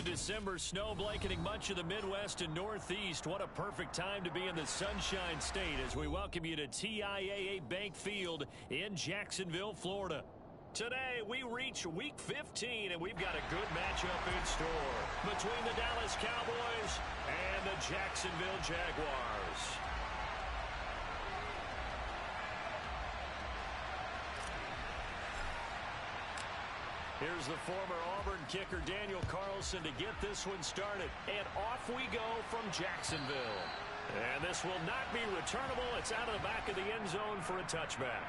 December snow blanketing much of the Midwest and Northeast. What a perfect time to be in the Sunshine State as we welcome you to TIAA Bank Field in Jacksonville, Florida. Today, we reach Week 15, and we've got a good matchup in store between the Dallas Cowboys and the Jacksonville Jaguars. Here's the former Auburn kicker Daniel Carlson to get this one started. And off we go from Jacksonville. And this will not be returnable. It's out of the back of the end zone for a touchback.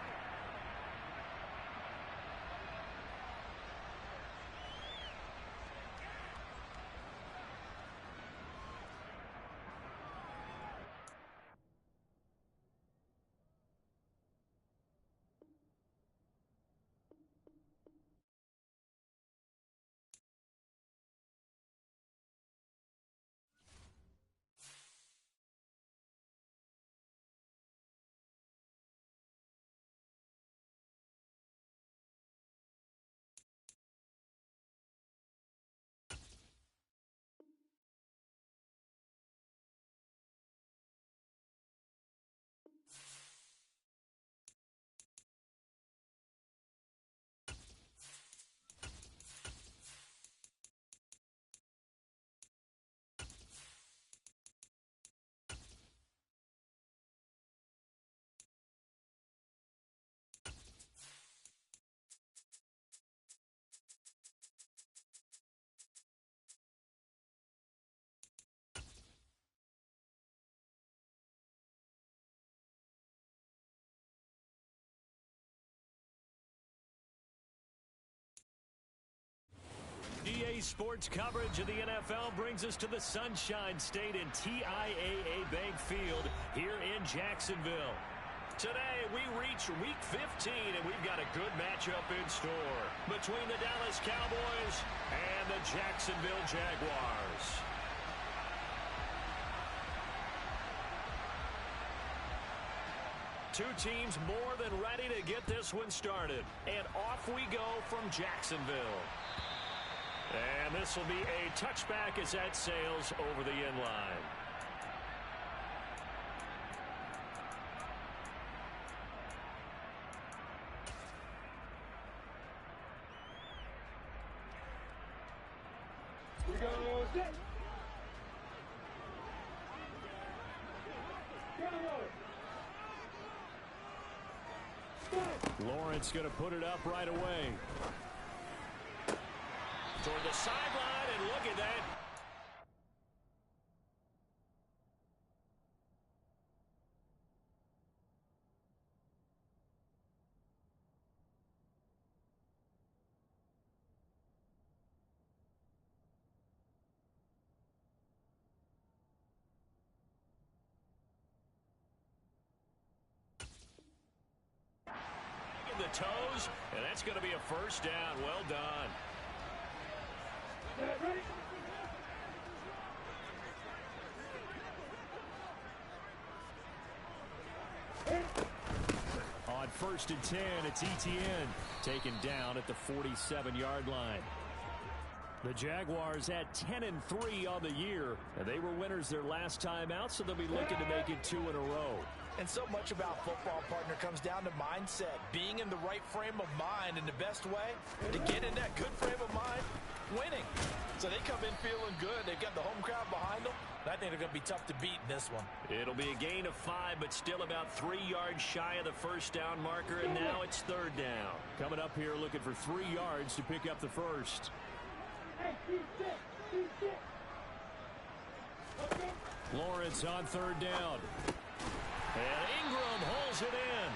EA Sports coverage of the NFL brings us to the Sunshine State and TIAA Bank Field here in Jacksonville. Today, we reach Week 15, and we've got a good matchup in store between the Dallas Cowboys and the Jacksonville Jaguars. Two teams more than ready to get this one started. And off we go from Jacksonville. And this will be a touchback as that sails over the end line. Here goes it. Lawrence going to put it up right away. Toward the sideline, and look at that. In the toes, and that's going to be a first down. Well done. On 1st and 10, it's ETN taken down at the 47-yard line. The Jaguars at 10-3 on the year, and they were winners their last time out, so they'll be looking to make it 2 in a row. And so much about football, partner, comes down to mindset, being in the right frame of mind, and the best way to get in that good frame of mind, winning. So they come in feeling good. They've got the home crowd behind them. I think they're going to be tough to beat in this one. It'll be a gain of 5, but still about 3 yards shy of the first down marker, and now it's 3rd down. Coming up here looking for 3 yards to pick up the first. Lawrence on 3rd down. And Ingram holds it in.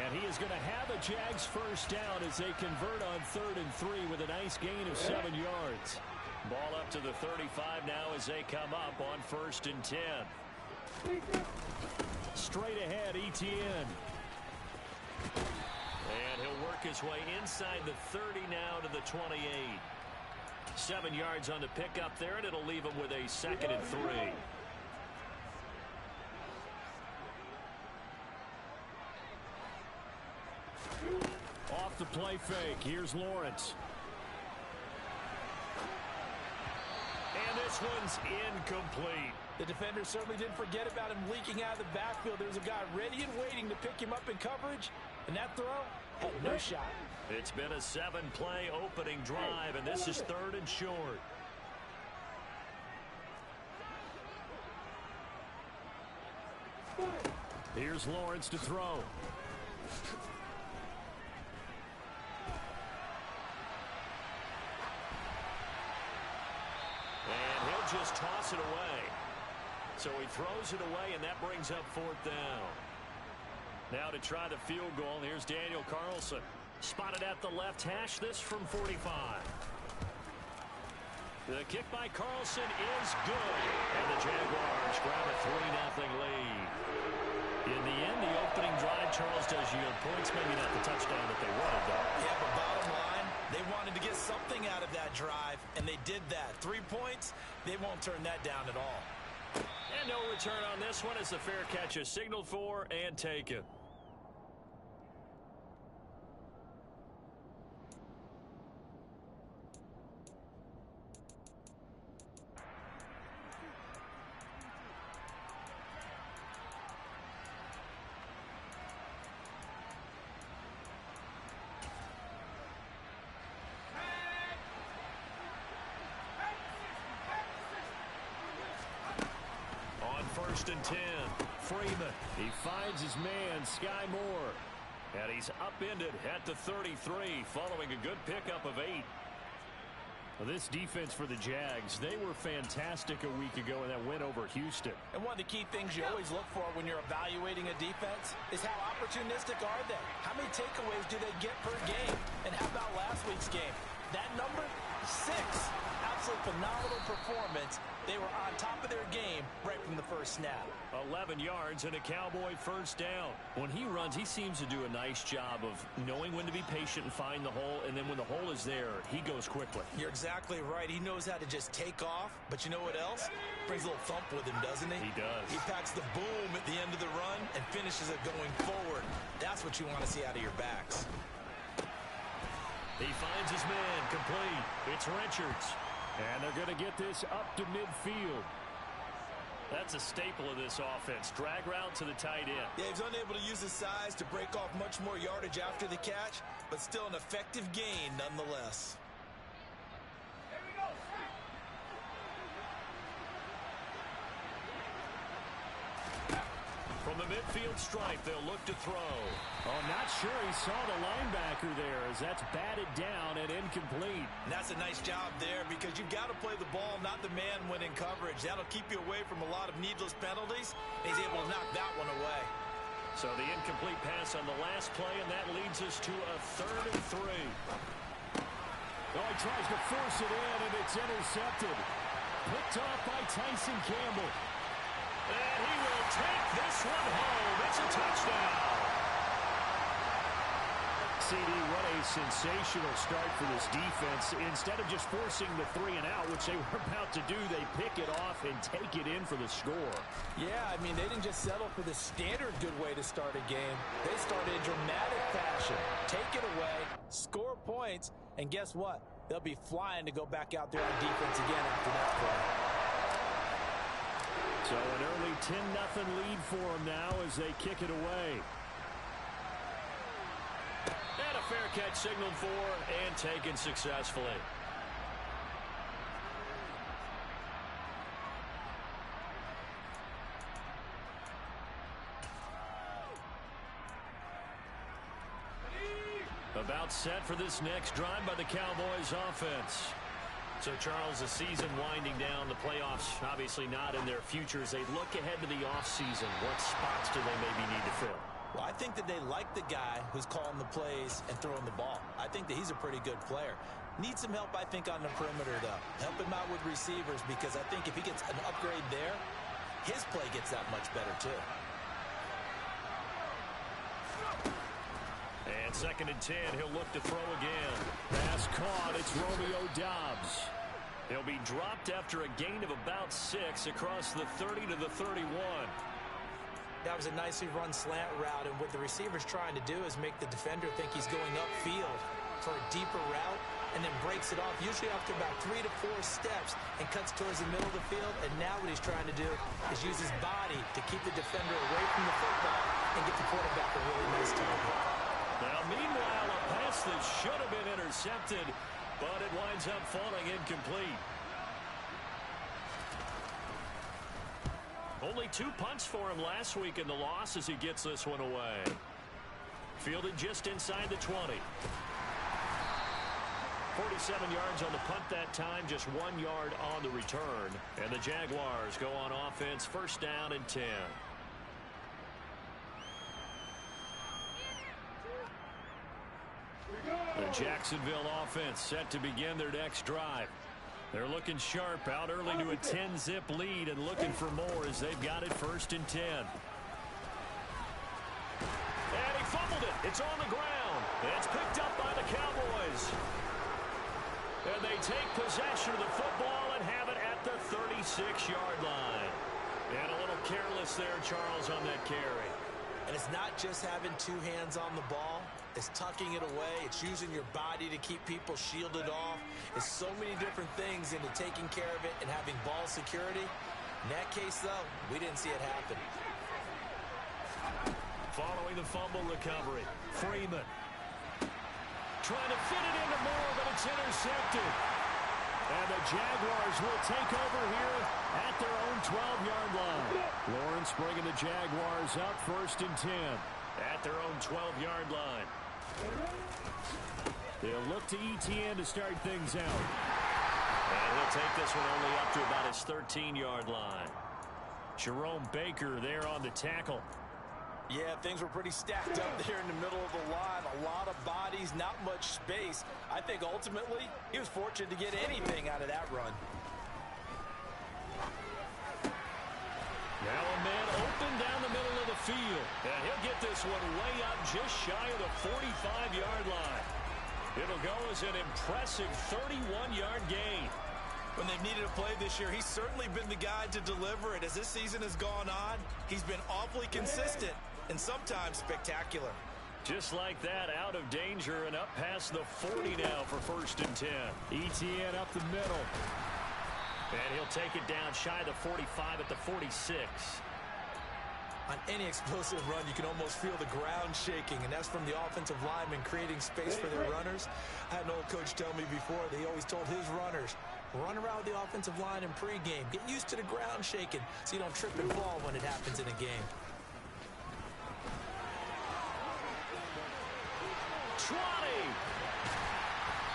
And he is going to have a Jags first down as they convert on 3rd and 3 with a nice gain of 7 yards. Ball up to the 35 now as they come up on 1st and 10. Straight ahead, ETN. And he'll work his way inside the 30 now to the 28. 7 yards on the pickup there, and it'll leave him with a 2nd and 3. Off the play fake. Here's Lawrence. this one's incomplete. The defender certainly didn't forget about him leaking out of the backfield. There's a guy ready and waiting to pick him up in coverage, and that throw had no shot. It's been a 7-play opening drive, and this is 3rd and short. Here's Lawrence to throw. And he'll just toss it away. So he throws it away, and that brings up 4th down. Now to try the field goal, here's Daniel Carlson. Spotted at the left hash, this from 45. The kick by Carlson is good. And the Jaguars grab a 3-0 lead. In the end, the opening drive, Charles, does yield points. Maybe not the touchdown that they wanted, though. Yeah, but bottom line, they wanted to get something out of that drive, and they did that. 3 points, they won't turn that down at all. And no return on this one as the fair catch is signaled for and taken. First and 10. Freeman. He finds his man, Sky Moore. And he's upended at the 33 following a good pickup of 8. Well, this defense for the Jags, they were fantastic a week ago in that win over Houston. And one of the key things you always look for when you're evaluating a defense is how opportunistic are they? How many takeaways do they get per game? And how about last week's game? That number, 6. Absolute phenomenal performance. They were on top of their game right from the first snap. 11 yards and a Cowboy first down. When he runs, he seems to do a nice job of knowing when to be patient and find the hole, and then when the hole is there, he goes quickly. You're exactly right. He knows how to just take off, but you know what else? Brings a little thump with him, doesn't he? He does. He packs the boom at the end of the run and finishes it going forward. That's what you want to see out of your backs. He finds his man, complete. It's Richards. And they're going to get this up to midfield. That's a staple of this offense. Drag route to the tight end. Yeah, he's unable to use his size to break off much more yardage after the catch, but still an effective gain nonetheless. From the midfield stripe, they'll look to throw. Oh, not sure he saw the linebacker there as that's batted down and incomplete. And that's a nice job there because you've got to play the ball, not the man when in coverage. That'll keep you away from a lot of needless penalties. And he's able to knock that one away. So the incomplete pass on the last play, and that leads us to a 3rd and 3. Oh, he tries to force it in, and it's intercepted. Picked off by Tyson Campbell. And he will take this one home. It's a touchdown. CD, what a sensational start for this defense. Instead of just forcing the 3 and out, which they were about to do, they pick it off and take it in for the score. Yeah, I mean, they didn't just settle for the standard good way to start a game. They started in dramatic fashion. Take it away, score points, and guess what? They'll be flying to go back out there on defense again after that play. So an early 10-0 lead for them now as they kick it away. And a fair catch signaled for and taken successfully. About set for this next drive by the Cowboys offense. So, Charles, the season winding down, the playoffs obviously not in their future. As they look ahead to the offseason, what spots do they maybe need to fill? Well, I think that they like the guy who's calling the plays and throwing the ball. I think that he's a pretty good player. Needs some help, I think, on the perimeter, though. Help him out with receivers because I think if he gets an upgrade there, his play gets that much better, too. And 2nd and 10, he'll look to throw again. Pass caught, it's Romeo Doubs. He'll be dropped after a gain of about 6 across the 30 to the 31. That was a nicely run slant route, and what the receiver's trying to do is make the defender think he's going upfield for a deeper route, and then breaks it off, usually after about 3 to 4 steps, and cuts towards the middle of the field. And now what he's trying to do is use his body to keep the defender away from the football and get the quarterback a really nice target. Now, meanwhile, a pass that should have been intercepted, but it winds up falling incomplete. Only 2 punts for him last week in the loss as he gets this one away. Fielded just inside the 20. 47 yards on the punt that time, just 1 yard on the return. And the Jaguars go on offense, first down and 10. The Jacksonville offense set to begin their next drive. They're looking sharp, out early to a 10-zip lead and looking for more as they've got it first and 10. And he fumbled it. It's on the ground. It's picked up by the Cowboys. And they take possession of the football and have it at the 36-yard line. And a little careless there, Charles, on that carry. And it's not just having 2 hands on the ball. It's tucking it away. It's using your body to keep people shielded off. It's so many different things into taking care of it and having ball security. In that case, though, we didn't see it happen. Following the fumble recovery, Freeman trying to fit it into Moore, but it's intercepted. And the Jaguars will take over here at their own 12-yard line. Lawrence bringing the Jaguars up first and 10 at their own 12-yard line. They'll look to ETN to start things out. And he'll take this one only up to about his 13-yard line. Jerome Baker there on the tackle. Yeah, things were pretty stacked up there in the middle of the line. A lot of bodies, not much space. I think ultimately he was fortunate to get anything out of that run. Now a man open down the middle of the field. And he'll get this one way up just shy of the 45-yard line. It'll go as an impressive 31-yard gain. When they've needed a play this year, he's certainly been the guy to deliver it. As this season has gone on, he's been awfully consistent and sometimes spectacular. Just like that, out of danger and up past the 40 now for first and 10. ETN up the middle. And he'll take it down shy of the 45 at the 46. On any explosive run, you can almost feel the ground shaking, and that's from the offensive linemen creating space for their runners. I had an old coach tell me before, that he always told his runners, run around the offensive line in pregame. Get used to the ground shaking so you don't trip and fall when it happens in a game. 20.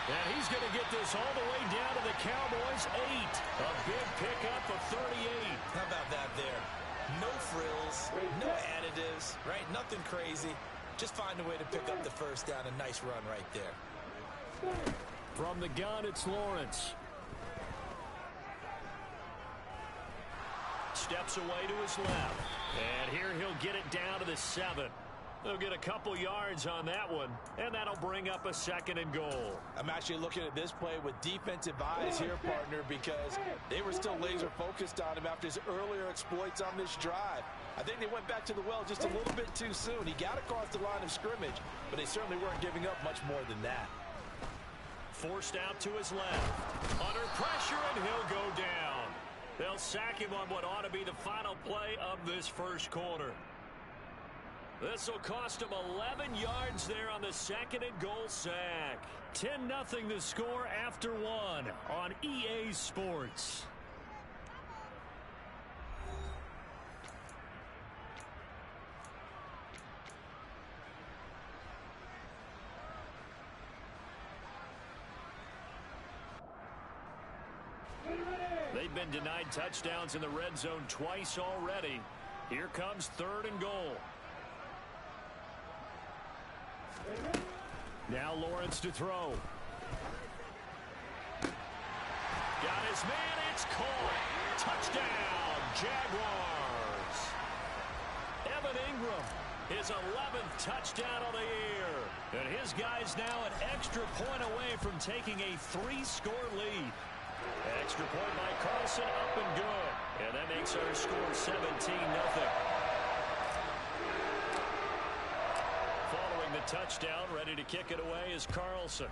And he's going to get this all the way down to the Cowboys' 8. A big pickup of 38. How about that there? No frills, no additives, right? Nothing crazy. Just find a way to pick up the first down. A nice run right there. From the gun, it's Lawrence. Steps away to his left. And here he'll get it down to the 7. They'll get a couple yards on that one, and that'll bring up a second and goal. I'm actually looking at this play with defensive eyes here, partner, because they were still laser focused on him after his earlier exploits on this drive. I think they went back to the well just a little bit too soon. He got across the line of scrimmage, but they certainly weren't giving up much more than that. Forced out to his left. Under pressure, and he'll go down. They'll sack him on what ought to be the final play of this first quarter. This will cost him 11 yards there on the second and goal sack. 10-0 the score after 1 on EA Sports. They've been denied touchdowns in the red zone twice already. Here comes third and goal. Now Lawrence to throw. Got his man, it's caught. Touchdown, Jaguars. Evan Ingram, his 11th touchdown on the year. And his guy's now an extra point away from taking a 3-score lead. Extra point by Carlson, up and good. And that makes our score 17-0. Following the touchdown, ready to kick it away is Carlson.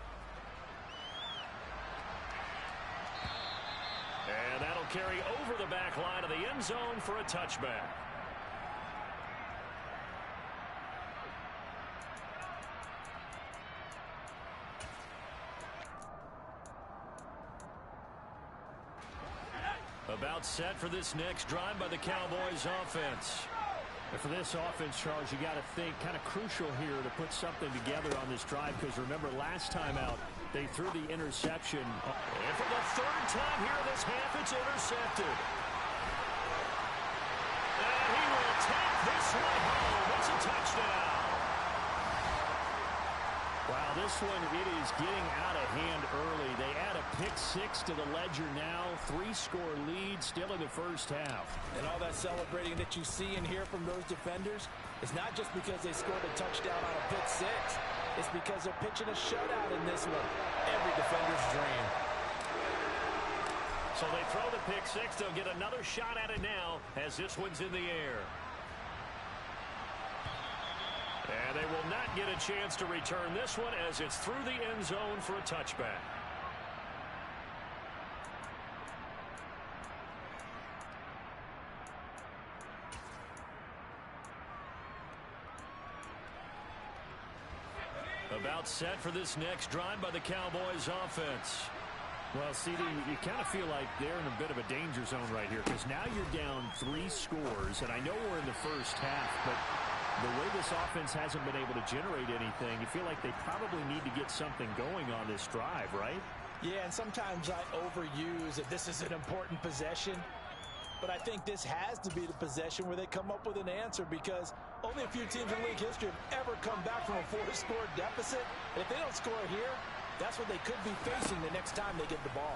carry over the back line of the end zone for a touchback. About set for this next drive by the Cowboys offense. And for this offense, Charles, you got to think kind of crucial here to put something together on this drive, because remember last time out they threw the interception. And for the third time here in this half, it's intercepted. And he will take this one home. It's a touchdown. Wow, this one, it is getting out of hand early. They add a pick six to the ledger now. 3-score lead still in the first half. And all that celebrating that you see and hear from those defenders is not just because they scored a touchdown on a pick six. It's because they're pitching a shutout in this one. Every defender's dream. So they throw the pick six. They'll get another shot at it now as this one's in the air. And they will not get a chance to return this one as it's through the end zone for a touchback. About set for this next drive by the Cowboys offense. Well, CD, you kind of feel like they're in a bit of a danger zone right here, because now you're down 3 scores, and I know we're in the first half, but the way this offense hasn't been able to generate anything, you feel like they probably need to get something going on this drive, right? Yeah, and sometimes I overuse that this is an important possession. But I think this has to be the possession where they come up with an answer, because only a few teams in league history have ever come back from a 4-score deficit. And if they don't score here, that's what they could be facing the next time they get the ball.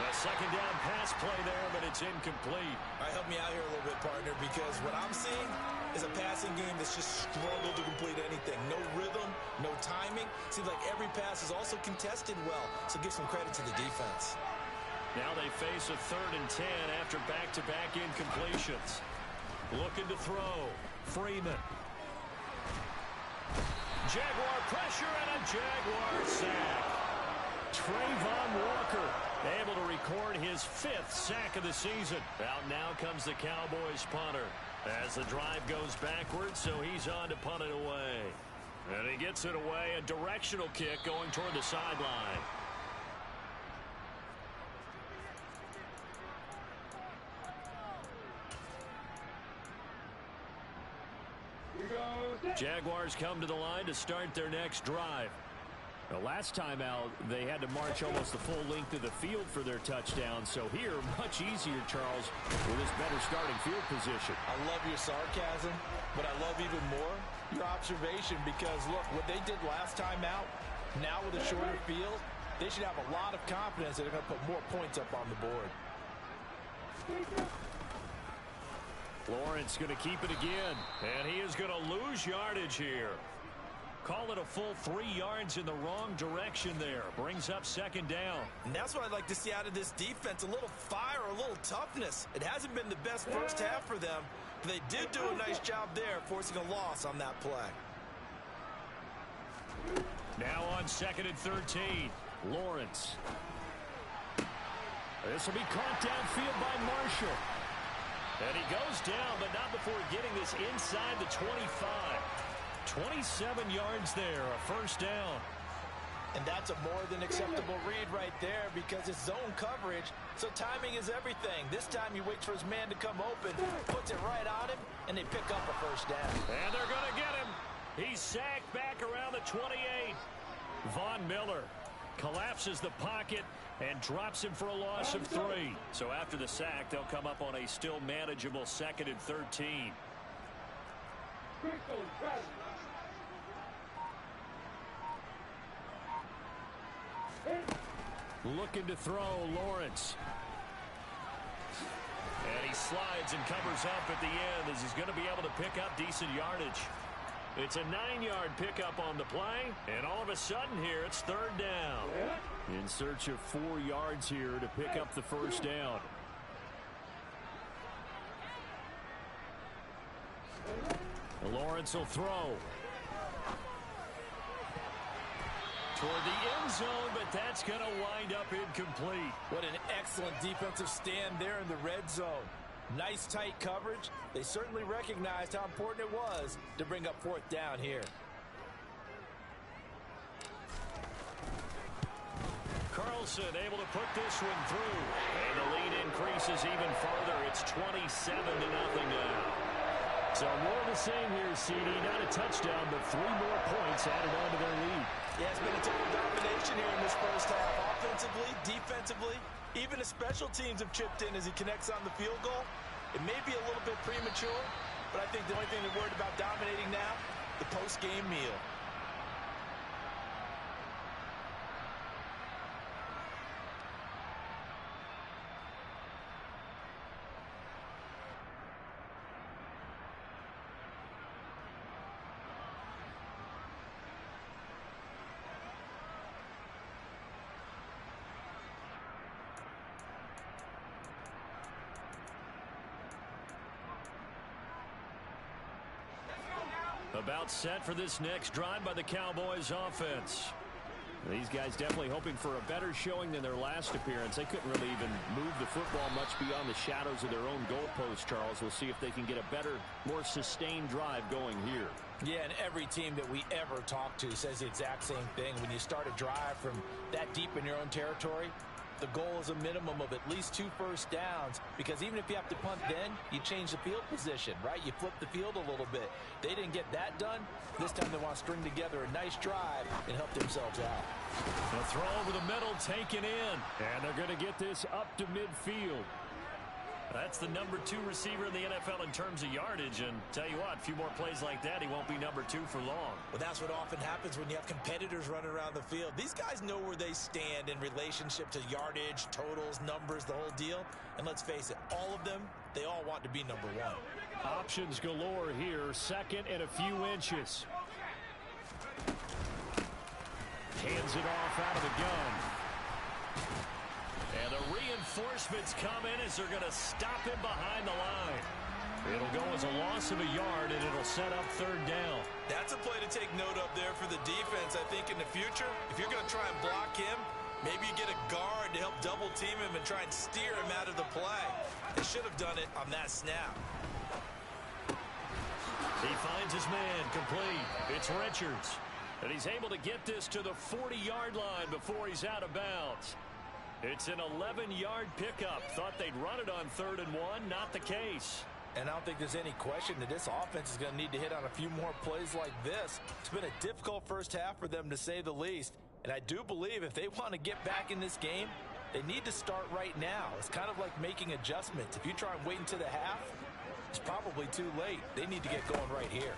A second down pass play there, but it's incomplete. All right, help me out here a little bit, partner, because what I'm seeing is a passing game that's just struggled to complete anything. No rhythm, no timing. Seems like every pass is also contested well, so give some credit to the defense. Now they face a 3rd and 10 after back-to-back incompletions. Looking to throw. Freeman. Jaguar pressure and a Jaguar sack. Trayvon Walker able to record his 5th sack of the season. Out now comes the Cowboys punter as the drive goes backwards, so he's on to punt it away. And he gets it away, a directional kick going toward the sideline. Jaguars come to the line to start their next drive. The last time out, they had to march almost the full length of the field for their touchdown. So here, much easier, Charles, with this better starting field position. I love your sarcasm, but I love even more your observation, because, look, what they did last time out, now with a shorter field, they should have a lot of confidence that they're going to put more points up on the board. Lawrence going to keep it again, and he is going to lose yardage here. Call it a full 3 yards in the wrong direction there. Brings up second down. And that's what I'd like to see out of this defense, a little fire, a little toughness. It hasn't been the best first half for them, but they did do a nice job there, forcing a loss on that play. Now on 2nd and 13, Lawrence. This will be caught downfield by Marshall. And he goes down, but not before getting this inside the 25. 27 yards there, a first down. And that's a more than acceptable read right there, because it's zone coverage, so timing is everything. This time he waits for his man to come open, puts it right on him, and they pick up a first down. And they're going to get him. He's sacked back around the 28. Von Miller collapses the pocket and drops him for a loss of 3. So after the sack, they'll come up on a still manageable 2nd and 13. Looking to throw, Lawrence. And he slides and covers up at the end as he's going to be able to pick up decent yardage. It's a 9-yard pickup on the play, and all of a sudden here it's 3rd down. In search of 4 yards here to pick up the first down. Lawrence will throw. for the end zone, but that's going to wind up incomplete. What an excellent defensive stand there in the red zone. Nice tight coverage. They certainly recognized how important it was to bring up fourth down here. Carlson able to put this one through. And the lead increases even further. It's 27-0 now. So more of the same here, CD. Not a touchdown, but 3 more points added on to their lead. Yeah, it's been a total domination here in this first half. Offensively, defensively, even the special teams have chipped in as he connects on the field goal. It may be a little bit premature, but I think the only thing they're worried about dominating now, the post-game meal. About set for this next drive by the Cowboys offense. These guys definitely hoping for a better showing than their last appearance. They couldn't really even move the football much beyond the shadows of their own goalpost, Charles. We'll see if they can get a better, more sustained drive going here. Yeah, and every team that we ever talk to says the exact same thing. When you start a drive from that deep in your own territory, the goal is a minimum of at least 2 first downs, because even if you have to punt then, you change the field position, right? You flip the field a little bit. They didn't get that done. This time they want to string together a nice drive and help themselves out. The throw over the middle taken in. And they're going to get this up to midfield. That's the number 2 receiver in the NFL in terms of yardage. And tell you what, a few more plays like that, he won't be number 2 for long. Well, that's what often happens when you have competitors running around the field. These guys know where they stand in relationship to yardage, totals, numbers, the whole deal. And let's face it, all of them, they all want to be number 1. Options galore here. Second and a few inches. Hands it off out of the gun. And the reinforcements come in as they're going to stop him behind the line. It'll go as a loss of a yard, and it'll set up third down. That's a play to take note of there for the defense. I think in the future, if you're going to try and block him, maybe you get a guard to help double team him and try and steer him out of the play. They should have done it on that snap. He finds his man complete. It's Richards. And he's able to get this to the 40-yard line before he's out of bounds. It's an 11-yard pickup. Thought they'd run it on 3rd and 1. Not the case. And I don't think there's any question that this offense is going to need to hit on a few more plays like this. It's been a difficult first half for them, to say the least. And I do believe if they want to get back in this game, they need to start right now. It's kind of like making adjustments. If you try and wait until the half, it's probably too late. They need to get going right here.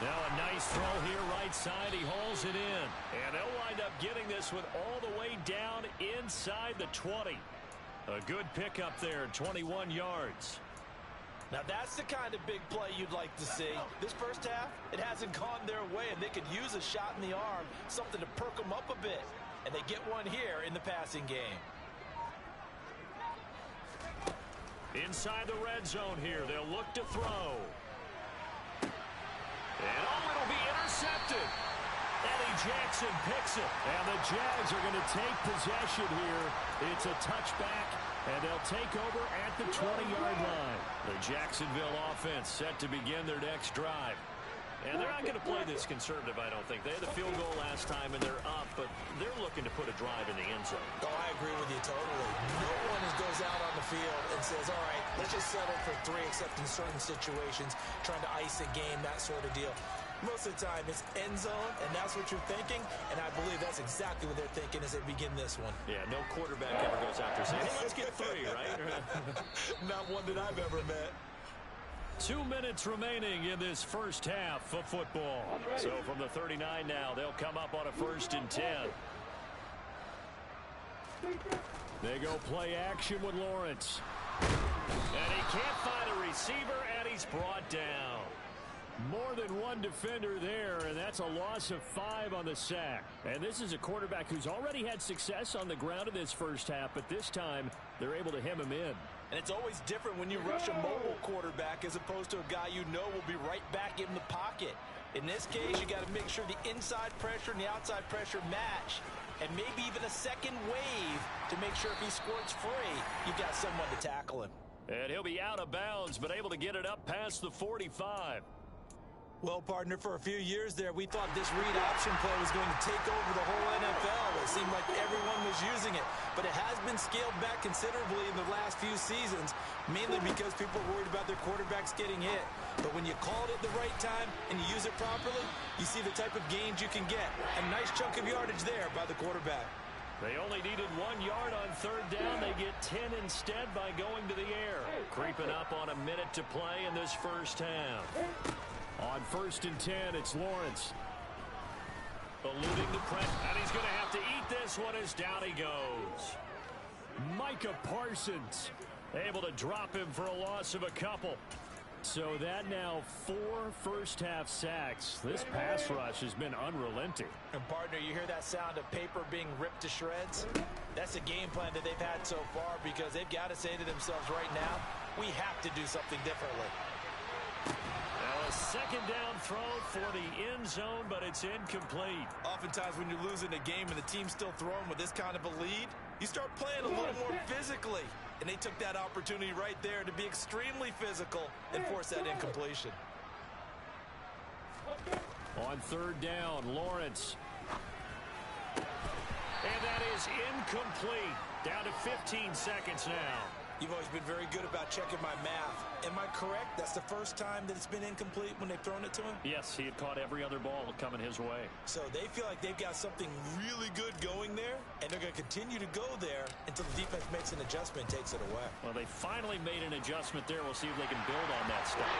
Now a nice throw here right side. He hauls it in. And they'll wind up getting this one all the way down inside the 20. A good pickup there, 21 yards. Now that's the kind of big play you'd like to see. This first half, it hasn't gone their way, and they could use a shot in the arm, something to perk them up a bit. And they get one here in the passing game. Inside the red zone here, they'll look to throw. And it'll be intercepted. Eddie Jackson picks it. And the Jags are going to take possession here. It's a touchback, and they'll take over at the 20-yard line. The Jacksonville offense set to begin their next drive. And they're not going to play this conservative, I don't think. They had the field goal last time, and they're up, but they're looking to put a drive in the end zone. Oh, I agree with you totally. No one goes out on the field and says, all right, let's just settle for 3, except in certain situations, trying to ice a game, that sort of deal. Most of the time, it's end zone, and that's what you're thinking, and I believe that's exactly what they're thinking as they begin this one. Yeah, no quarterback ever goes out there saying, hey, let's get 3, right? Not one that I've ever met. 2 minutes remaining in this first half of football. So from the 39 now, they'll come up on a 1st and 10. They go play action with Lawrence. And he can't find a receiver, and he's brought down. More than one defender there, and that's a loss of 5 on the sack. And this is a quarterback who's already had success on the ground in this first half, but this time they're able to hem him in. And it's always different when you rush a mobile quarterback as opposed to a guy you know will be right back in the pocket. In this case, you got to make sure the inside pressure and the outside pressure match, and maybe even a second wave to make sure if he squirts free, you've got someone to tackle him. And he'll be out of bounds, but able to get it up past the 45. Well, partner, for a few years there, we thought this read option play was going to take over the whole NFL. It seemed like everyone was using it, but it has been scaled back considerably in the last few seasons, mainly because people are worried about their quarterbacks getting hit. But when you call it at the right time and you use it properly, you see the type of gains you can get. A nice chunk of yardage there by the quarterback. They only needed 1 yard on third down. They get 10 instead by going to the air. Creeping up on a minute to play in this first half. On 1st and 10, it's Lawrence. Eluding the press, and he's going to have to eat this one as down he goes. Micah Parsons able to drop him for a loss of a couple. So that now 4 first-half sacks. This pass rush has been unrelenting. And, partner, you hear that sound of paper being ripped to shreds? That's a game plan that they've had so far because they've got to say to themselves right now, we have to do something differently. Now a second down throw for the end zone, but it's incomplete. Oftentimes when you're losing a game and the team's still throwing with this kind of a lead, you start playing a little more physically. And they took that opportunity right there to be extremely physical and force that incompletion. On 3rd down, Lawrence. And that is incomplete. Down to 15 seconds now. You've always been very good about checking my math. Am I correct? That's the first time that it's been incomplete when they've thrown it to him? Yes, he had caught every other ball coming his way. So they feel like they've got something really good going there, and they're going to continue to go there until the defense makes an adjustment and takes it away. Well, they finally made an adjustment there. We'll see if they can build on that stuff.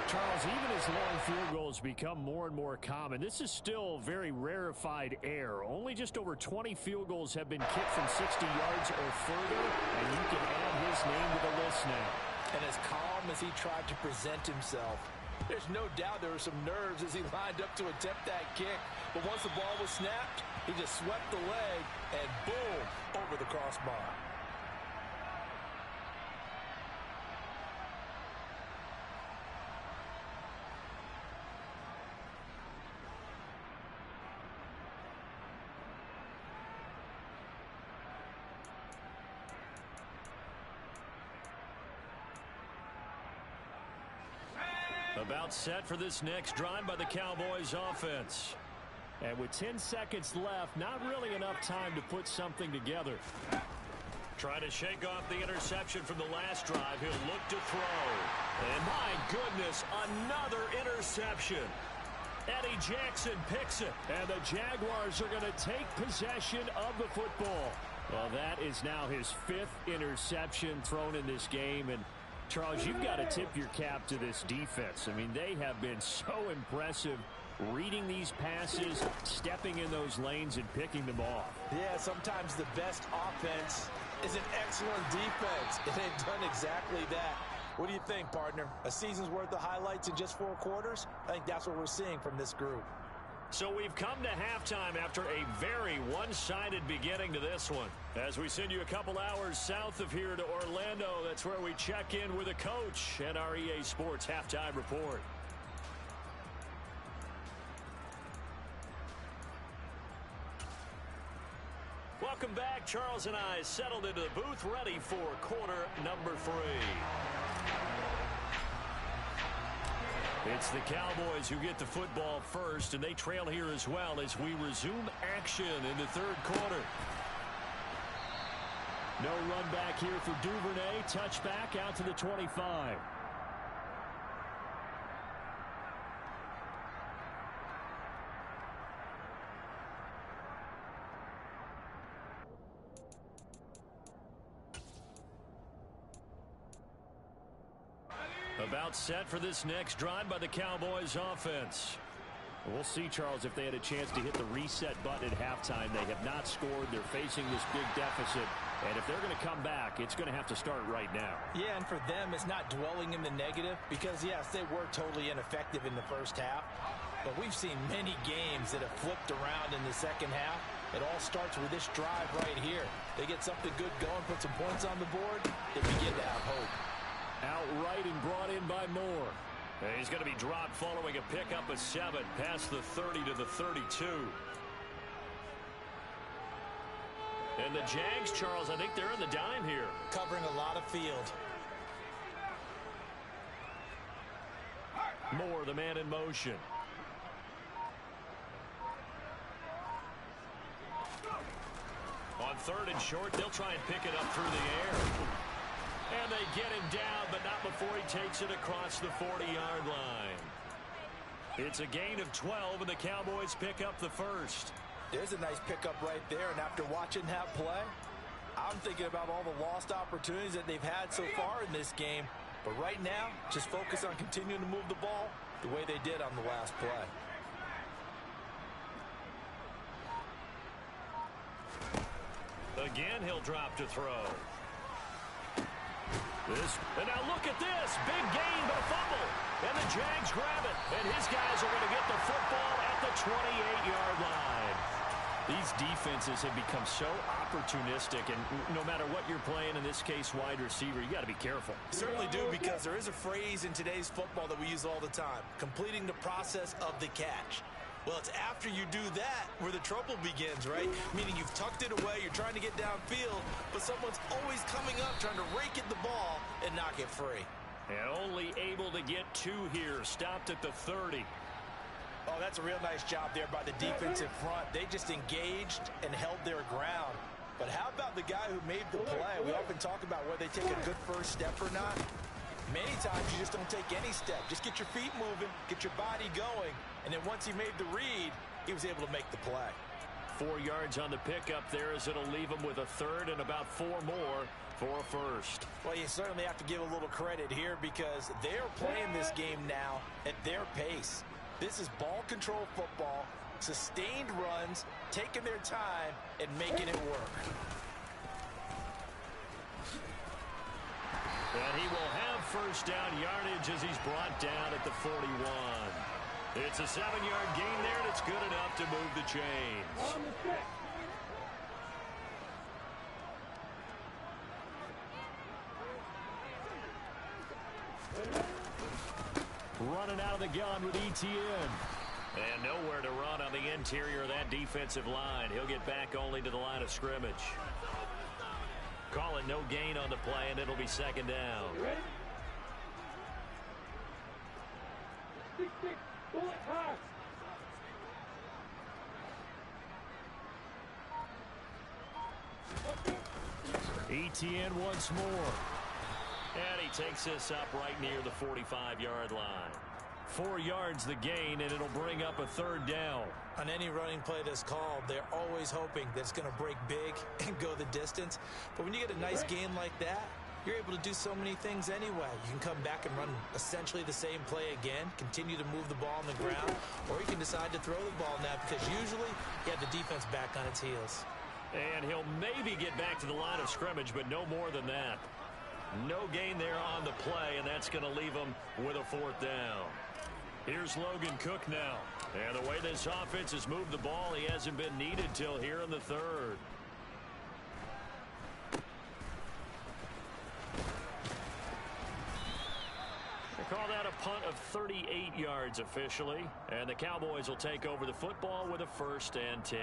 Charles, even as long field goals become more and more common, this is still very rarefied air. Only just over 20 field goals have been kicked from 60 yards or further, and you can add his name to the list now. And as calm as he tried to present himself, there's no doubt there were some nerves as he lined up to attempt that kick. But once the ball was snapped, he just swept the leg and boom, over the crossbar. About set for this next drive by the Cowboys offense. And with 10 seconds left, not really enough time to put something together. Trying to shake off the interception from the last drive. He'll look to throw. And my goodness, another interception. Eddie Jackson picks it. And the Jaguars are going to take possession of the football. Well, that is now his 5th interception thrown in this game. And Charles, you've got to tip your cap to this defense. I mean, they have been so impressive reading these passes, stepping in those lanes, and picking them off. Yeah, sometimes the best offense is an excellent defense, and they've done exactly that. What do you think, partner? A season's worth of highlights in just 4 quarters? I think that's what we're seeing from this group. So we've come to halftime after a very one-sided beginning to this one. As we send you a couple hours south of here to Orlando, that's where we check in with a coach at our EA Sports Halftime Report. Welcome back. Charles and I settled into the booth, ready for quarter number 3. It's the Cowboys who get the football first, and they trail here as well as we resume action in the 3rd quarter. No run back here for Duvernay. Touchback out to the 25. About set for this next drive by the Cowboys offense. We'll see, Charles, if they had a chance to hit the reset button at halftime. They have not scored. They're facing this big deficit. And if they're going to come back, it's going to have to start right now. Yeah, and for them, it's not dwelling in the negative because, yes, they were totally ineffective in the first half. But we've seen many games that have flipped around in the second half. It all starts with this drive right here. They get something good going, put some points on the board, they begin to have hope. Outright and brought in by Moore. And he's going to be dropped following a pickup of 7 past the 30 to the 32. And the Jags, Charles, I think they're in the dime here. Covering a lot of field. Moore, the man in motion. On 3rd and short, they'll try and pick it up through the air. And they get him down, but not before he takes it across the 40-yard line. It's a gain of 12, and the Cowboys pick up the first. There's a nice pickup right there, and after watching that play, I'm thinking about all the lost opportunities that they've had so far in this game. But right now, just focus on continuing to move the ball the way they did on the last play. Again, he'll drop to throw. And now look at this. Big gain, but a fumble. And the Jags grab it. And his guys are going to get the football at the 28-yard line. These defenses have become so opportunistic, and no matter what you're playing, in this case wide receiver, you got to be careful. Certainly do, because there is a phrase in today's football that we use all the time: completing the process of the catch. Well, it's after you do that where the trouble begins, right? Meaning you've tucked it away, you're trying to get downfield, but someone's always coming up trying to rake at the ball and knock it free. And only able to get 2 here, stopped at the 30. Oh, that's a real nice job there by the defensive front. They just engaged and held their ground. But how about the guy who made the play? We often talk about whether they take a good first step or not. Many times you just don't take any step. Just get your feet moving, get your body going, and then once he made the read, he was able to make the play. 4 yards on the pickup there, as it'll leave him with a 3rd and about 4 more for a first. Well, you certainly have to give a little credit here because they're playing this game now at their pace. This is ball control football, sustained runs, taking their time, and making it work. And he will have first down yardage as he's brought down at the 41. It's a 7-yard gain there, and it's good enough to move the chains. Running out of the gun with ETN. And nowhere to run on the interior of that defensive line. He'll get back only to the line of scrimmage. Call it no gain on the play, and it'll be 2nd down. ETN once more. And he takes this up right near the 45-yard line. 4 yards the gain, and it'll bring up a 3rd down. On any running play that's called, they're always hoping that it's going to break big and go the distance. But when you get a nice gain like that, you're able to do so many things anyway. You can come back and run essentially the same play again, continue to move the ball on the ground, or you can decide to throw the ball now because usually you have the defense back on its heels. And he'll maybe get back to the line of scrimmage, but no more than that. No gain there on the play, and that's going to leave him with a 4th down. Here's Logan Cook now. And the way this offense has moved the ball, he hasn't been needed till here in the 3rd. They call that a punt of 38 yards officially. And the Cowboys will take over the football with a 1st and 10.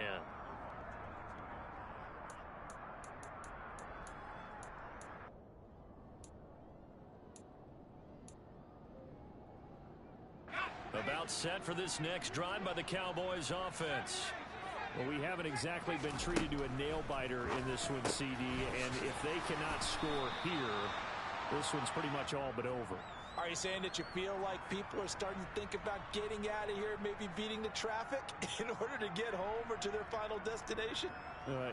About set for this next drive by the Cowboys offense. Well, we haven't exactly been treated to a nail-biter in this one, CD, and if they cannot score here, this one's pretty much all but over. Are you saying that you feel like people are starting to think about getting out of here, maybe beating the traffic in order to get home or to their final destination?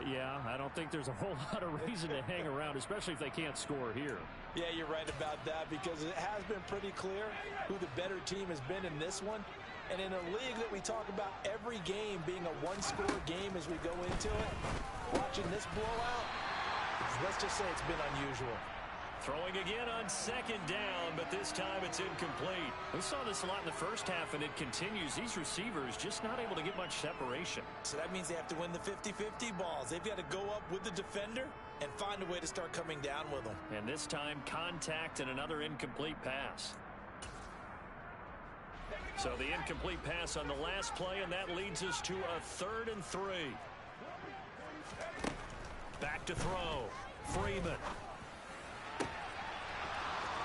Yeah, I don't think there's a whole lot of reason to hang around, especially if they can't score here. Yeah, you're right about that because it has been pretty clear who the better team has been in this one. And in a league that we talk about every game being a one-score game as we go into it, watching this blowout, Let's just say it's been unusual. Throwing again on second down, but this time it's incomplete. We saw this a lot in the first half, and it continues. These receivers just not able to get much separation. So that means they have to win the 50-50 balls. They've got to go up with the defender and find a way to start coming down with them. And this time, contact and another incomplete pass. So the incomplete pass on the last play, and that leads us to a 3rd and 3. Back to throw. Freeman.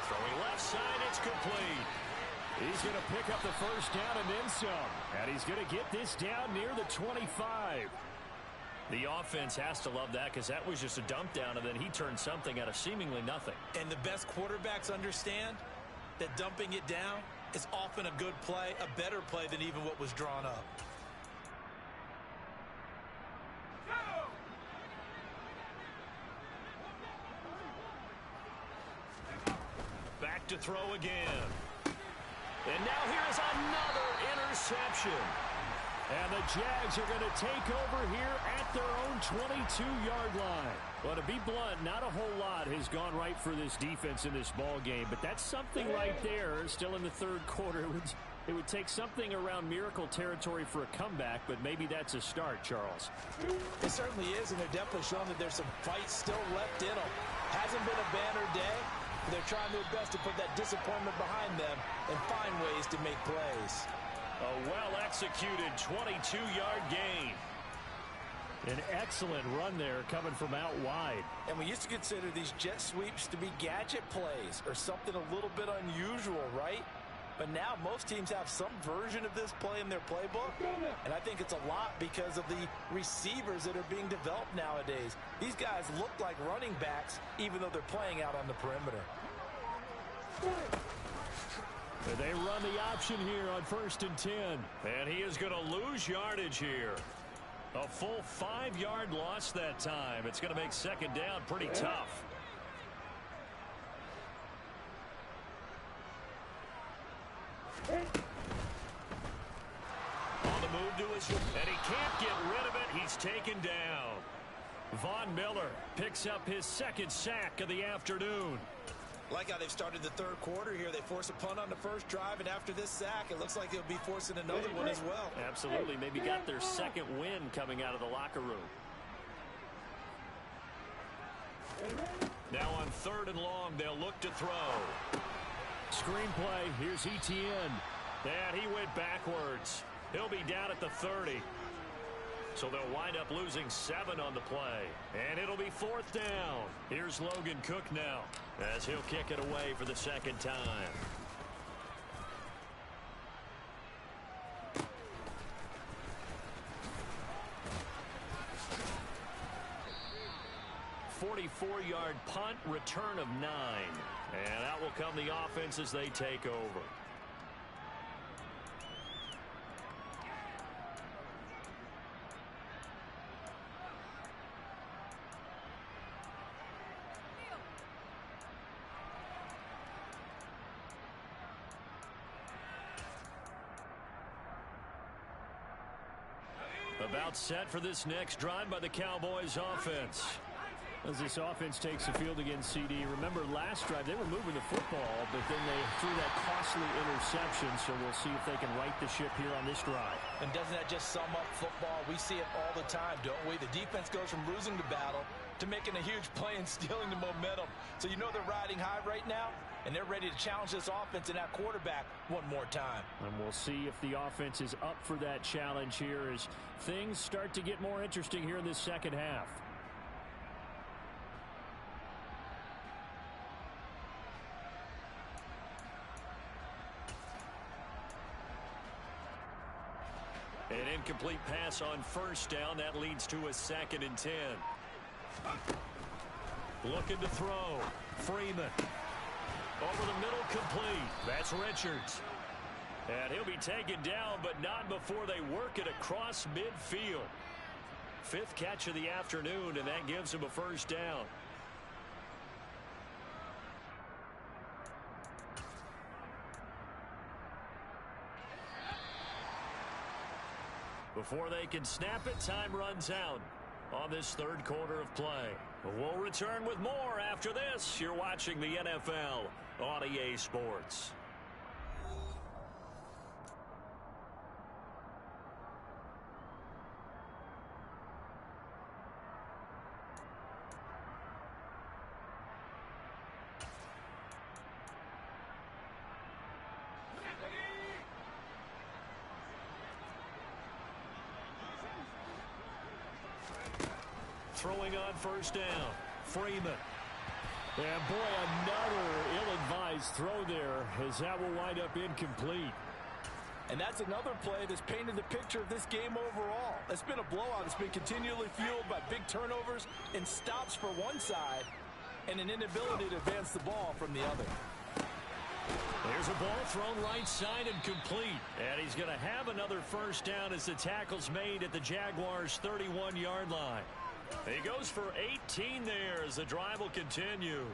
Throwing left side, it's complete. He's going to pick up the first down and then some. And he's going to get this down near the 25. The offense has to love that because that was just a dump down, and then he turned something out of seemingly nothing. And the best quarterbacks understand that dumping it down is often a good play, a better play than even what was drawn up. Back to throw again. And now here is another interception. And the Jags are going to take over here at their own 22-yard line. Well, to be blunt, not a whole lot has gone right for this defense in this ball game, but that's something right there. Still in the third quarter, it would take something around miracle territory for a comeback, but maybe that's a start, Charles. It certainly is, and they're definitely showing that there's some fight still left in them. Hasn't been a banner day. They're trying their best to put that disappointment behind them and find ways to make plays. A well-executed 22-yard gain. An excellent run there coming from out wide. And we used to consider these jet sweeps to be gadget plays or something a little bit unusual, right? But now most teams have some version of this play in their playbook. And I think it's a lot because of the receivers that are being developed nowadays. These guys look like running backs even though they're playing out on the perimeter. They run the option here on 1st and 10. And he is going to lose yardage here. A full 5-yard loss that time. It's going to make second down pretty tough. On the move to his, and he can't get rid of it. He's taken down. Von Miller picks up his 2nd sack of the afternoon. Like how they've started the third quarter here. They force a punt on the first drive, and after this sack, it looks like they'll be forcing another one as well. Absolutely. Maybe got their 2nd win coming out of the locker room. Now on 3rd and long, they'll look to throw. Screenplay. Here's Etienne. And he went backwards. He'll be down at the 30. So they'll wind up losing 7 on the play. And it'll be 4th down. Here's Logan Cook now as he'll kick it away for the 2nd time. "44-yard punt, return of 9. And out will come the offense as they take over. About set for this next drive by the Cowboys offense. As this offense takes the field against CD, remember last drive they were moving the football, but then they threw that costly interception, so we'll see if they can right the ship here on this drive. And doesn't that just sum up football? We see it all the time, don't we? The defense goes from losing the battle to making a huge play and stealing the momentum. So you know they're riding high right now, and they're ready to challenge this offense and that quarterback one more time. And we'll see if the offense is up for that challenge here as things start to get more interesting here in this second half. An incomplete pass on 1st down. That leads to a 2nd and 10. Looking to throw. Freeman. Over the middle, complete. That's Richards. And he'll be taken down, but not before they work it across midfield. 5th catch of the afternoon, and that gives him a 1st down. Before they can snap it, time runs out on this 3rd quarter of play. We'll return with more after this. You're watching the NFL on EA Sports. Throwing on first down, Freeman. And boy, another ill-advised throw there, as that will wind up incomplete. And that's another play that's painted the picture of this game overall. It's been a blowout. It's been continually fueled by big turnovers and stops for one side and an inability to advance the ball from the other. There's a ball thrown right side and complete. And he's going to have another first down as the tackle's made at the Jaguars' 31-yard line. He goes for 18 there as the drive will continue.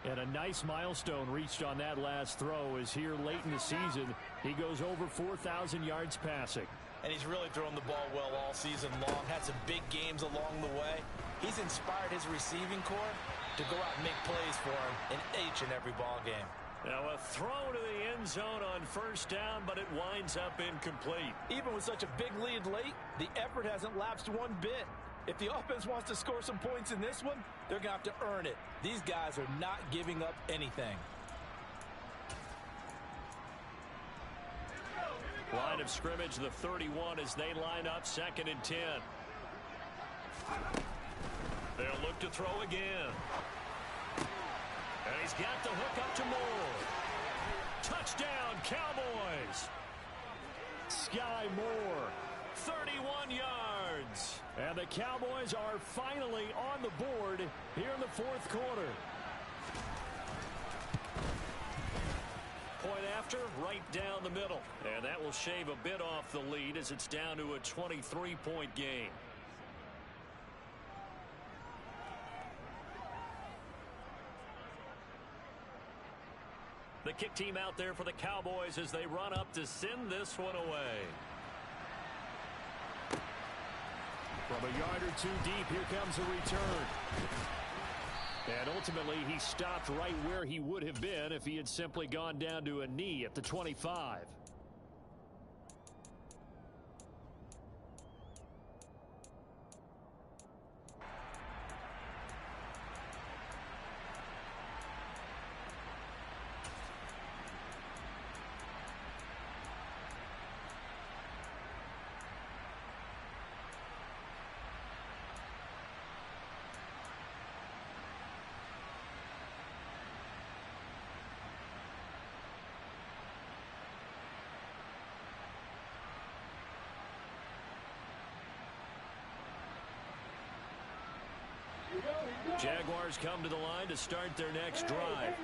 And a nice milestone reached on that last throw, as here late in the season, he goes over 4,000 yards passing. And he's really thrown the ball well all season long. Had some big games along the way. He's inspired his receiving corps to go out and make plays for him in each and every ball game. Now a throw to the end zone on first down, but it winds up incomplete. Even with such a big lead late, the effort hasn't lapsed one bit. If the offense wants to score some points in this one, they're going to have to earn it. These guys are not giving up anything. Line of scrimmage, the 31, as they line up 2nd and 10. They'll look to throw again. And he's got the hook up to Moore. Touchdown, Cowboys! Sky Moore. 31 yards. And the Cowboys are finally on the board here in the fourth quarter. Point after, right down the middle. And that will shave a bit off the lead as it's down to a 23-point game. The kick team out there for the Cowboys as they run up to send this one away. From a yard or two deep, here comes a return. And ultimately, he stopped right where he would have been if he had simply gone down to a knee at the 25. Jaguars come to the line to start their next drive.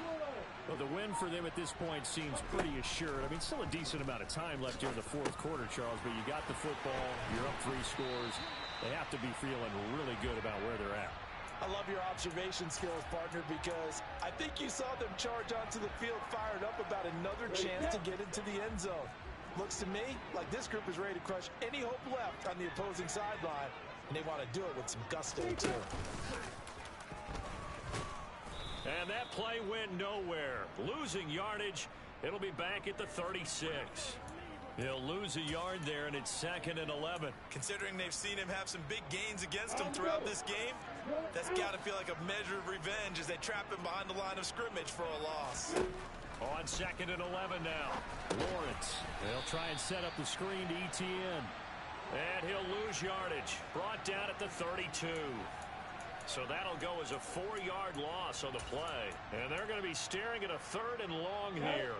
Well, the win for them at this point seems pretty assured. I mean, still a decent amount of time left here in the fourth quarter, Charles, but you got the football, you're up 3 scores. They have to be feeling really good about where they're at. I love your observation skills, partner, because I think you saw them charge onto the field fired up about another chance to get into the end zone. Looks to me like this group is ready to crush any hope left on the opposing sideline, and they want to do it with some gusto, too. And that play went nowhere. Losing yardage. It'll be back at the 36. He'll lose a yard there, and it's 2nd and 11. Considering they've seen him have some big gains against them throughout this game, that's got to feel like a measure of revenge as they trap him behind the line of scrimmage for a loss. On 2nd and 11 now. Lawrence, they'll try and set up the screen to ETN. And he'll lose yardage. Brought down at the 32. So that'll go as a 4-yard loss on the play. And they're going to be staring at a 3rd and long here.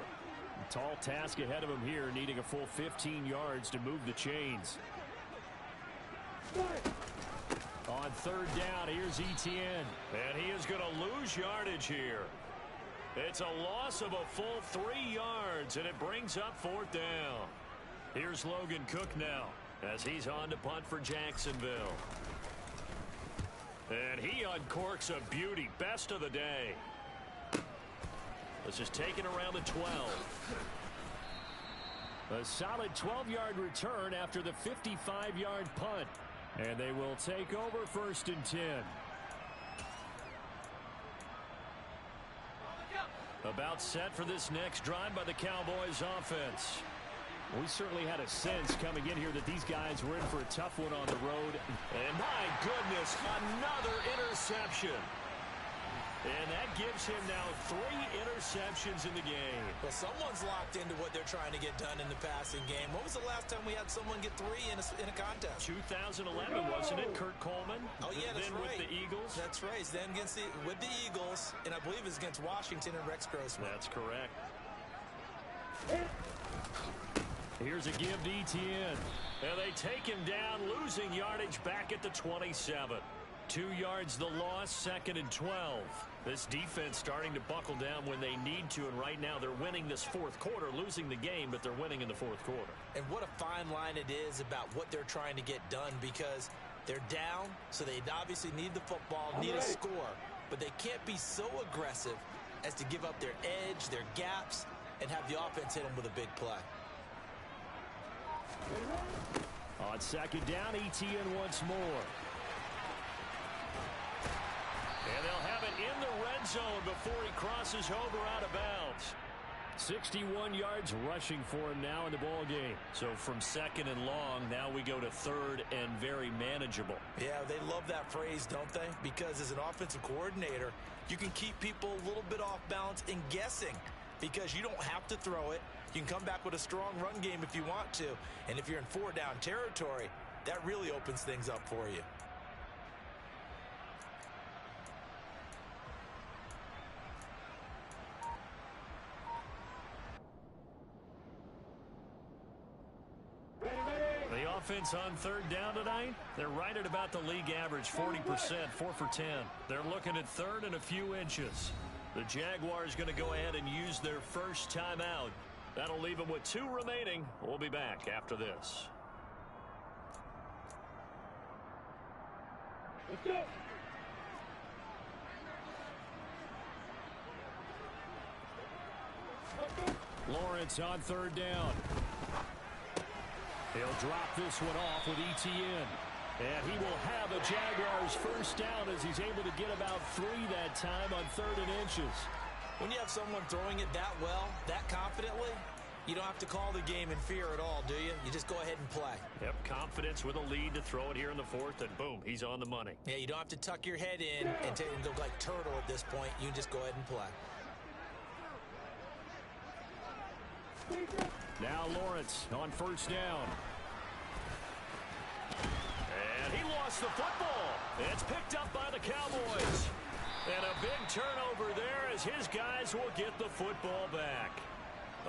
A tall task ahead of him here, needing a full 15 yards to move the chains. On 3rd down, here's ETN. And he is going to lose yardage here. It's a loss of a full 3 yards, and it brings up 4th down. Here's Logan Cook now as he's on to punt for Jacksonville. And he uncorks a beauty. Best of the day. This is taken around the 12. A solid 12-yard return after the 55-yard punt. And they will take over 1st and 10. About set for this next drive by the Cowboys offense. We certainly had a sense coming in here that these guys were in for a tough one on the road. And my goodness, another interception. And that gives him now 3 interceptions in the game. Well, someone's locked into what they're trying to get done in the passing game. When was the last time we had someone get 3 in a contest? 2011, wasn't it? Kurt Coleman? Oh, yeah, that's then right. With the Eagles? That's right. Then with the Eagles, and I believe it's against Washington and Rex Grossman. That's correct. Here's a give to Etienne. And they take him down, losing yardage back at the 27. 2 yards the loss, 2nd and 12. This defense starting to buckle down when they need to, and right now they're winning this fourth quarter, losing the game, but they're winning in the fourth quarter. And what a fine line it is about what they're trying to get done, because they're down, so they obviously need the football, need a score, but they can't be so aggressive as to give up their edge, their gaps, and have the offense hit them with a big play. On 2nd down, Etienne once more. And they'll have it in the red zone before he crosses over out of bounds. 61 yards rushing for him now in the ball game. So from 2nd and long, now we go to 3rd and very manageable. Yeah, they love that phrase, don't they? Because as an offensive coordinator, you can keep people a little bit off balance and guessing, because you don't have to throw it. You can come back with a strong run game if you want to. And if you're in 4-down territory, that really opens things up for you. The offense on 3rd down tonight, they're right at about the league average, 40%, 4 for 10. They're looking at 3rd and a few inches. The Jaguars going to go ahead and use their first timeout. That'll leave them with 2 remaining. We'll be back after this. Let's go. Lawrence on 3rd down. He'll drop this one off with Etienne. And he will have a Jaguars first down as he's able to get about 3 that time on 3rd and inches. When you have someone throwing it that well, that confidently, you don't have to call the game in fear at all, do you? You just go ahead and play. Yep, confidence with a lead to throw it here in the 4th, and boom, he's on the money. Yeah, you don't have to tuck your head in and go like turtle at this point. You can just go ahead and play. Now Lawrence on 1st down. And he lost the football. It's picked up by the Cowboys. And a big turnover there as his guys will get the football back.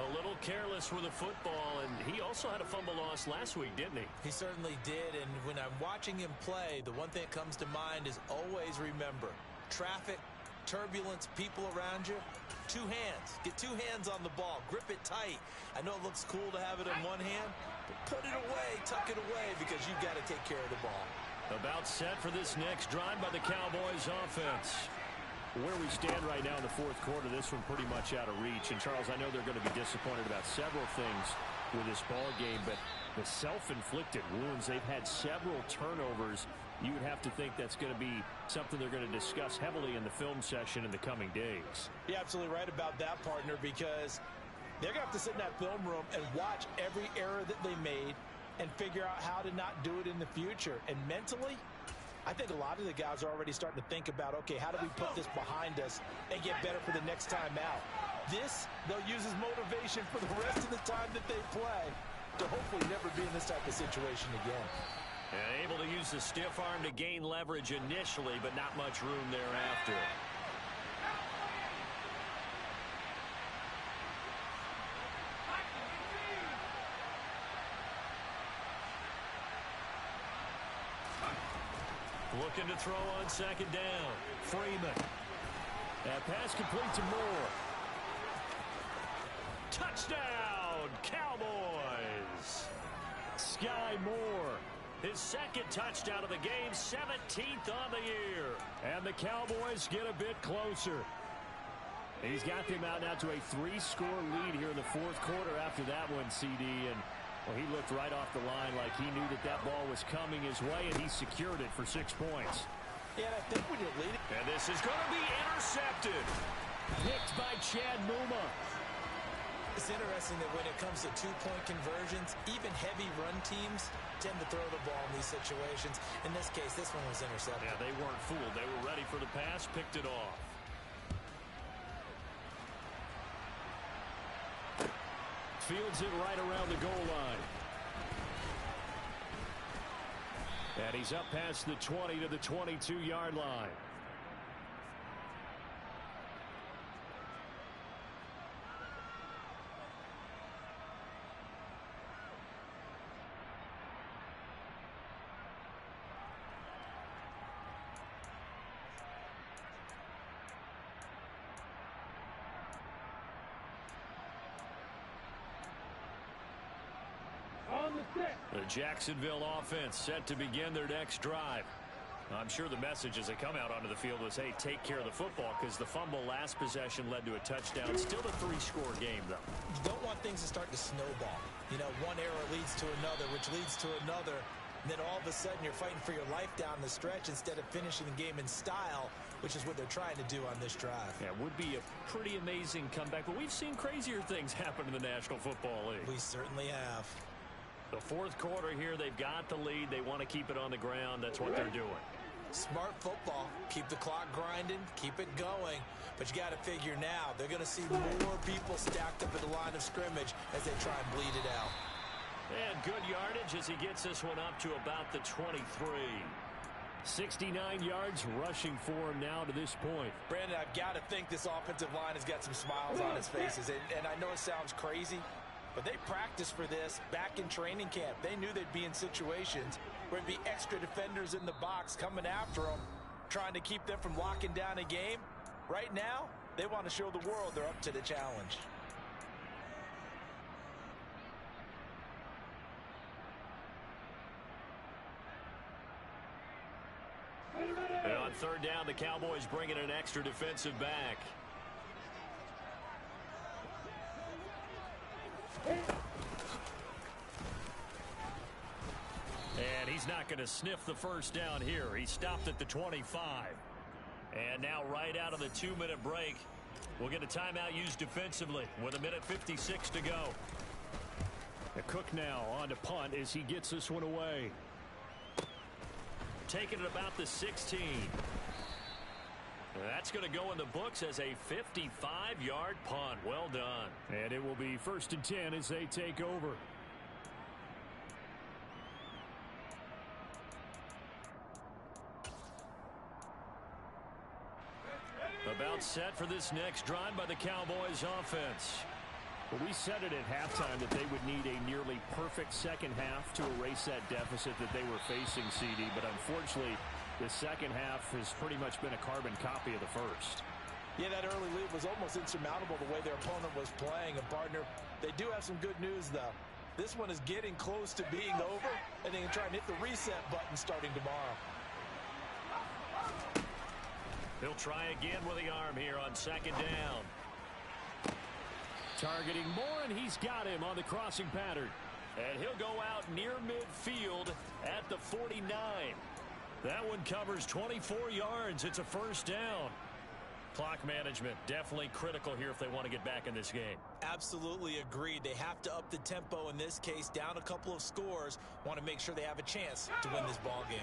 A little careless with the football, and he also had a fumble loss last week, didn't he? He certainly did, and when I'm watching him play, the one thing that comes to mind is always remember, traffic, turbulence, people around you, 2 hands. Get 2 hands on the ball. Grip it tight. I know it looks cool to have it in one hand, but put it away, tuck it away, because you've got to take care of the ball. About set for this next drive by the Cowboys offense. Where we stand right now in the 4th quarter, this one pretty much out of reach. And, Charles, I know they're going to be disappointed about several things with this ball game, but the self-inflicted wounds, they've had several turnovers. You would have to think that's going to be something they're going to discuss heavily in the film session in the coming days. You're absolutely right about that, partner, because they're going to have to sit in that film room and watch every error that they made and figure out how to not do it in the future. And mentally, I think a lot of the guys are already starting to think about, okay, how do we put this behind us and get better for the next time out? This, they'll use as motivation for the rest of the time that they play to hopefully never be in this type of situation again. And able to use the stiff arm to gain leverage initially, but not much room thereafter. Looking to throw on 2nd down. Freeman. That pass complete to Moore. Touchdown, Cowboys. Sky Moore. His 2nd touchdown of the game, 17th on the year. And the Cowboys get a bit closer. He's got them out now to a 3-score lead here in the 4th quarter after that one, CD. And well, he looked right off the line like he knew that ball was coming his way, and he secured it for 6 points. Yeah, and I think when you're leading... And this is going to be intercepted. Picked by Chad Muma. It's interesting that when it comes to two-point conversions, even heavy run teams tend to throw the ball in these situations. In this case, this one was intercepted. Yeah, they weren't fooled. They were ready for the pass, picked it off. Fields it right around the goal line. And he's up past the 20 to the 22-yard line. The Jacksonville offense set to begin their next drive. I'm sure the message as they come out onto the field was, hey, take care of the football, because the fumble last possession led to a touchdown. Still a 3-score game, though. You don't want things to start to snowball. You know, one error leads to another, which leads to another. And then all of a sudden you're fighting for your life down the stretch instead of finishing the game in style, which is what they're trying to do on this drive. Yeah, it would be a pretty amazing comeback, but we've seen crazier things happen in the National Football League. We certainly have. The fourth quarter here, they've got the lead. They want to keep it on the ground. That's what they're doing. Smart football. Keep the clock grinding. Keep it going. But you got to figure now, they're going to see more people stacked up at the line of scrimmage as they try and bleed it out. And good yardage as he gets this one up to about the 23. 69 yards rushing for him now to this point. Brandon, I've got to think this offensive line has got some smiles on its faces. And I know it sounds crazy, but they practiced for this back in training camp. They knew they'd be in situations where there'd be extra defenders in the box coming after them, trying to keep them from locking down a game. Right now, they want to show the world they're up to the challenge. And on third down, the Cowboys bring in an extra defensive back. And he's not going to sniff the first down here. He stopped at the 25. And now right out of the 2-minute break, we'll get a timeout used defensively with 1:56 to go. Cook now on to punt as he gets this one away. Taking it about the 16. That's going to go in the books as a 55-yard punt. Well done. And it will be 1st and 10 as they take over. About set for this next drive by the Cowboys offense. Well, we said it at halftime that they would need a nearly perfect second half to erase that deficit that they were facing, CD. But unfortunately, the second half has pretty much been a carbon copy of the first. Yeah, that early lead was almost insurmountable the way their opponent was playing. And, partner, they do have some good news, though. This one is getting close to being over, and they can try and hit the reset button starting tomorrow. He'll try again with the arm here on second down. Targeting Moore, and he's got him on the crossing pattern. And he'll go out near midfield at the 49. That one covers 24 yards. It's a first down. Clock management definitely critical here if they want to get back in this game. Absolutely agreed. They have to up the tempo in this case, down a couple of scores. Want to make sure they have a chance to win this ball game.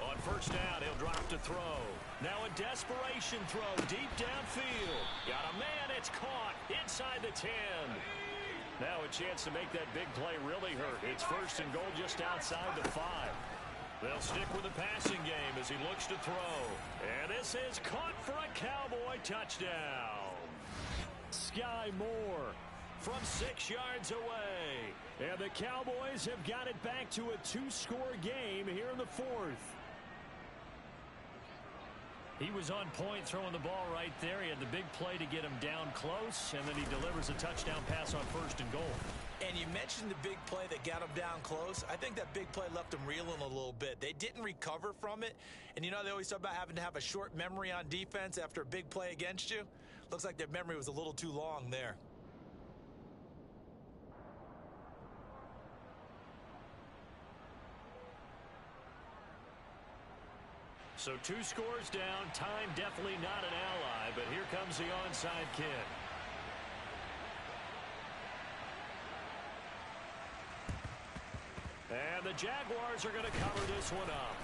On first down, he'll drop to throw. Now a desperation throw deep downfield. Got a man, it's caught inside the 10. Now a chance to make that big play really hurt. It's 1st and goal just outside the 5. They'll stick with the passing game as he looks to throw. And this is caught for a Cowboy touchdown. Sky Moore from 6 yards away. And the Cowboys have got it back to a 2-score game here in the 4th. He was on point throwing the ball right there. He had the big play to get him down close, and then he delivers a touchdown pass on 1st and goal. And you mentioned the big play that got him down close. I think that big play left him reeling a little bit. They didn't recover from it. And you know, they always talk about having to have a short memory on defense after a big play against you. Looks like their memory was a little too long there. So 2 scores down. Time definitely not an ally, but here comes the onside kick. And the Jaguars are going to cover this one up.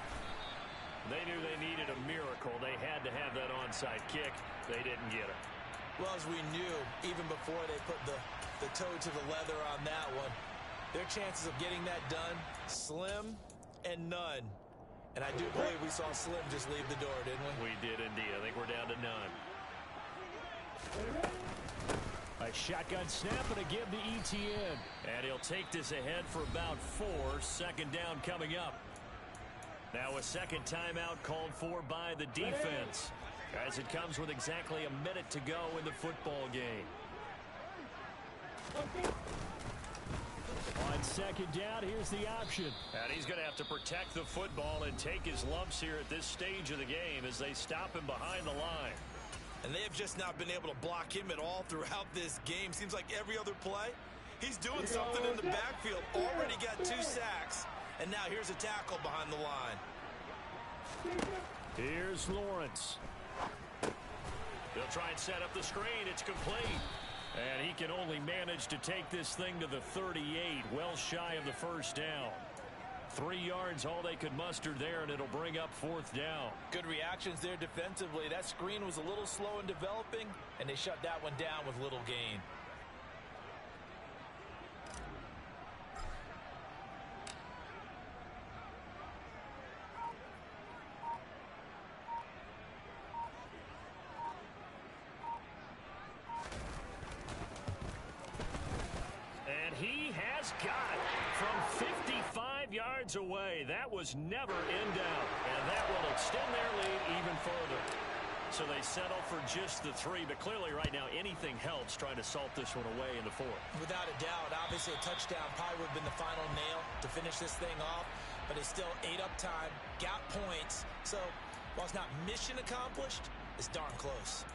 They knew they needed a miracle. They had to have that onside kick. They didn't get it. Well, as we knew, even before they put the toe to the leather on that one, their chances of getting that done, slim and none. And I do believe we saw Slim just leave the door, didn't we? We did indeed. I think we're down to none. A shotgun snap and a give to ETN. And he'll take this ahead for about 4. Second down coming up. Now a second timeout called for by the defense, as it comes with exactly a minute to go in the football game. On second down, here's the option. And he's going to have to protect the football and take his lumps here at this stage of the game as they stop him behind the line. And they have just not been able to block him at all throughout this game. Seems like every other play, he's doing something in the backfield. Already got 2 sacks. And now here's a tackle behind the line. Here's Lawrence. They'll try and set up the screen. It's complete. And he can only manage to take this thing to the 38, well shy of the first down. 3 yards, all they could muster there, and it'll bring up 4th down. Good reactions there defensively. That screen was a little slow in developing, and they shut that one down with little gain. He has got it from 55 yards away. That was never in doubt, and that will extend their lead even further. So they settle for just the 3, but clearly right now anything helps trying to salt this one away in the 4th. Without a doubt, obviously a touchdown probably would have been the final nail to finish this thing off, but it's still ate up time, got points. So while it's not mission accomplished, it's darn close.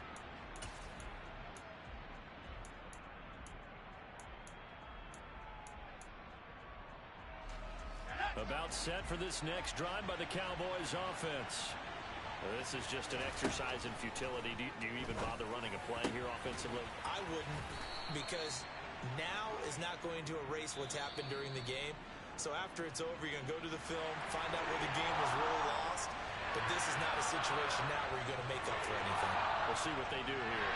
About set for this next drive by the Cowboys offense. This is just an exercise in futility. Do you even bother running a play here offensively? I wouldn't, because now is not going to erase what's happened during the game. So after it's over, you're going to go to the film, find out where the game was really lost. But this is not a situation now where you're going to make up for anything. We'll see what they do here.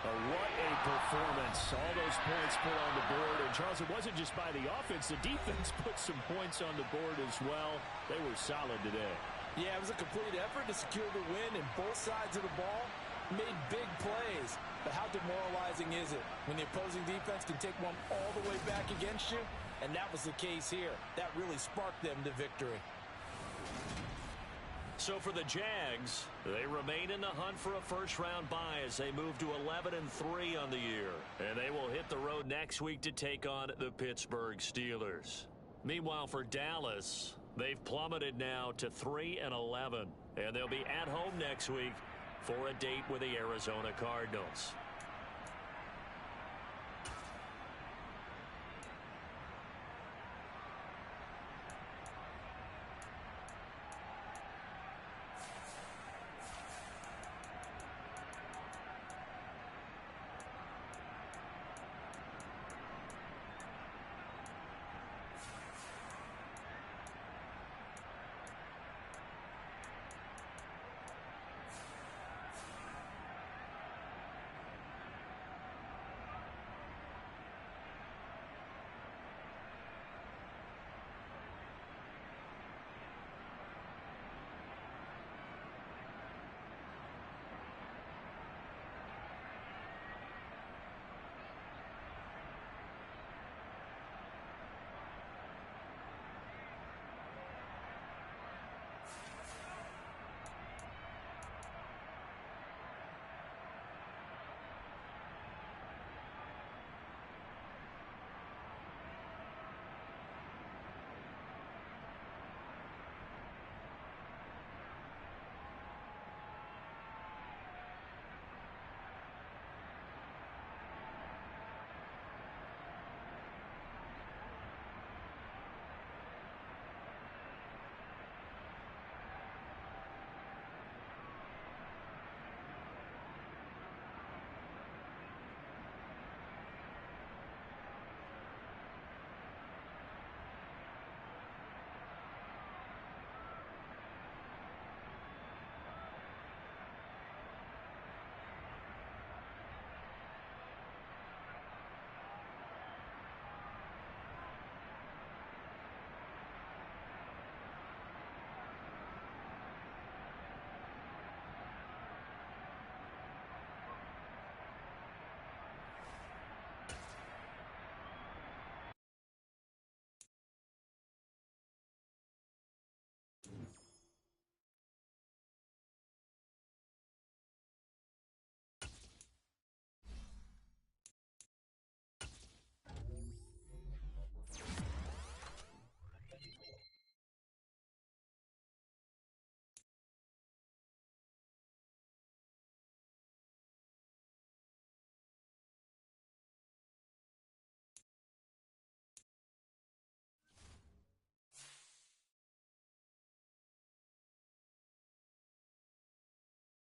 What a performance. All those points put on the board. And, Charles, it wasn't just by the offense. The defense put some points on the board as well. They were solid today. Yeah, it was a complete effort to secure the win, and both sides of the ball made big plays. But how demoralizing is it when the opposing defense can take one all the way back against you? And that was the case here. That really sparked them to victory. So for the Jags, they remain in the hunt for a first-round bye as they move to 11-3 on the year. And they will hit the road next week to take on the Pittsburgh Steelers. Meanwhile, for Dallas, they've plummeted now to 3-11. And they'll be at home next week for a date with the Arizona Cardinals.